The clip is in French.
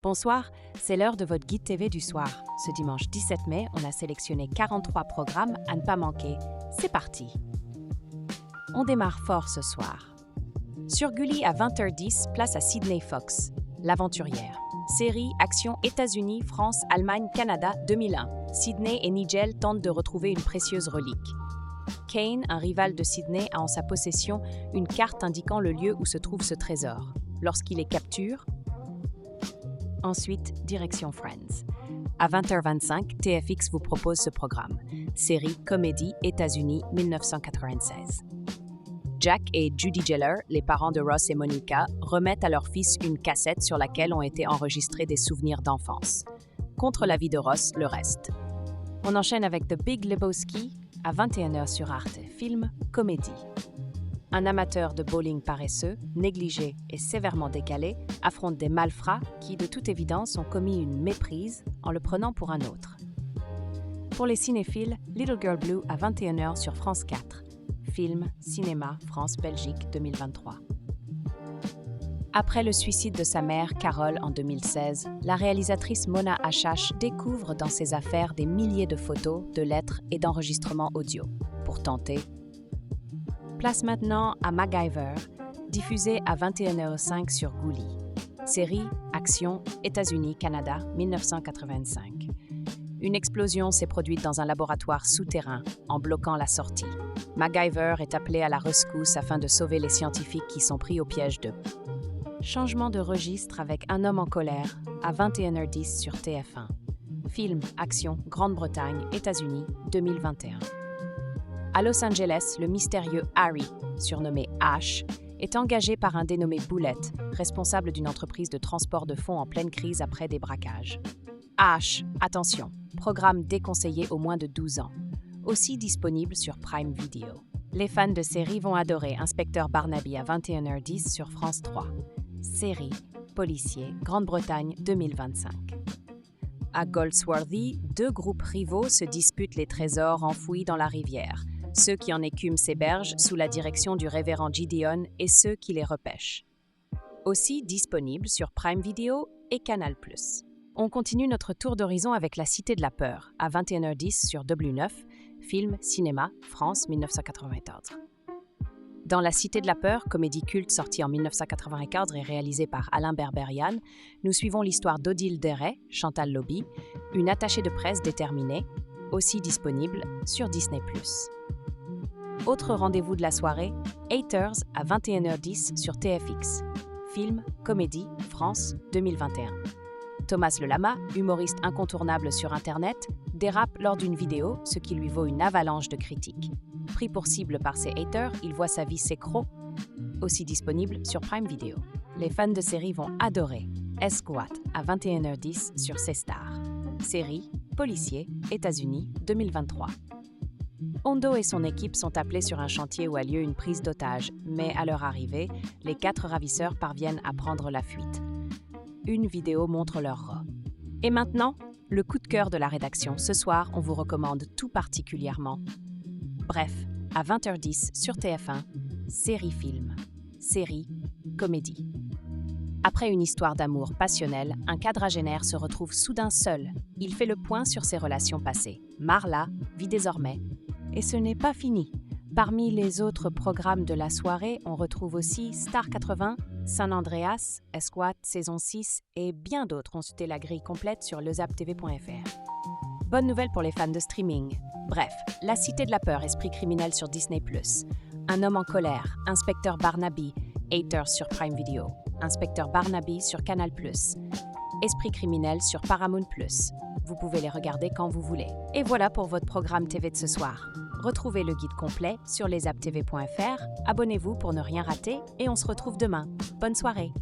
Bonsoir, c'est l'heure de votre guide TV du soir. Ce dimanche 17 mai, on a sélectionné 43 programmes à ne pas manquer. C'est parti! On démarre fort ce soir. Sur Gulli à 20h10, place à Sydney Fox, L'Aventurière. Série, action, États-Unis, France, Allemagne, Canada, 2001. Sydney et Nigel tentent de retrouver une précieuse relique. Kane, un rival de Sydney, a en sa possession une carte indiquant le lieu où se trouve ce trésor. Lorsqu'il les capture, ensuite, direction Friends. À 20h25, TFX vous propose ce programme. Série, comédie, États-Unis, 1996. Jack et Judy Geller, les parents de Ross et Monica, remettent à leur fils une cassette sur laquelle ont été enregistrés des souvenirs d'enfance. Contre l'avis de Ross, le reste. On enchaîne avec The Big Lebowski à 21h sur Arte, film, comédie. Un amateur de bowling paresseux, négligé et sévèrement décalé affronte des malfrats qui, de toute évidence, ont commis une méprise en le prenant pour un autre. Pour les cinéphiles, Little Girl Blue à 21h sur France 4. Film, cinéma, France-Belgique 2023. Après le suicide de sa mère, Carole, en 2016, la réalisatrice Mona Achache découvre dans ses affaires des milliers de photos, de lettres et d'enregistrements audio. Pour tenter. Place maintenant à MacGyver, diffusé à 21h05 sur Gulli. Série, action, États-Unis, Canada, 1985. Une explosion s'est produite dans un laboratoire souterrain, en bloquant la sortie. MacGyver est appelé à la rescousse afin de sauver les scientifiques qui sont pris au piège de... Changement de registre avec Un homme en colère, à 21h10 sur TF1. Film, action, Grande-Bretagne, États-Unis, 2021. À Los Angeles, le mystérieux Harry, surnommé Ash, est engagé par un dénommé Boulette, responsable d'une entreprise de transport de fonds en pleine crise après des braquages. Ash, attention, programme déconseillé aux moins de 12 ans, aussi disponible sur Prime Video. Les fans de série vont adorer Inspecteur Barnaby à 21h10 sur France 3. Série, policier, Grande-Bretagne 2025. À Goldsworthy, deux groupes rivaux se disputent les trésors enfouis dans la rivière. Ceux qui en écument ces berges sous la direction du révérend Gideon et ceux qui les repêchent. Aussi disponible sur Prime Video et Canal+. On continue notre tour d'horizon avec La Cité de la Peur, à 21h10 sur W9, film, cinéma, France 1994. Dans La Cité de la Peur, comédie culte sortie en 1994 et réalisée par Alain Berberian, nous suivons l'histoire d'Odile Deray, Chantal Lobby, une attachée de presse déterminée, aussi disponible sur Disney+. Autre rendez-vous de la soirée, Haters à 21h10 sur TFX. Film, comédie, France 2021. Thomas Le Lama, humoriste incontournable sur Internet, dérape lors d'une vidéo, ce qui lui vaut une avalanche de critiques. Pris pour cible par ses haters, il voit sa vie s'écroler, aussi disponible sur Prime Video. Les fans de série vont adorer Esquat à 21h10 sur C-Star. Série, policier, États-Unis 2023. Hondo et son équipe sont appelés sur un chantier où a lieu une prise d'otage, mais à leur arrivée, les 4 ravisseurs parviennent à prendre la fuite. Une vidéo montre leur rat. Et maintenant, le coup de cœur de la rédaction. Ce soir, on vous recommande tout particulièrement. Bref, à 20h10 sur TF1, série-film. Série, comédie. Après une histoire d'amour passionnelle, un quadragénaire se retrouve soudain seul. Il fait le point sur ses relations passées. Marla vit désormais. Et ce n'est pas fini. Parmi les autres programmes de la soirée, on retrouve aussi Star 80, San Andreas, Esquat, saison 6 et bien d'autres. Consultez la grille complète sur lezaptv.fr. Bonne nouvelle pour les fans de streaming. Bref, La Cité de la Peur, Esprit criminel sur Disney+. Un homme en colère, Inspecteur Barnaby, Haters sur Prime Video. Inspecteur Barnaby sur Canal+. Esprit criminel sur Paramount+. Vous pouvez les regarder quand vous voulez. Et voilà pour votre programme TV de ce soir. Retrouvez le guide complet sur lezaptv.fr, abonnez-vous pour ne rien rater et on se retrouve demain. Bonne soirée!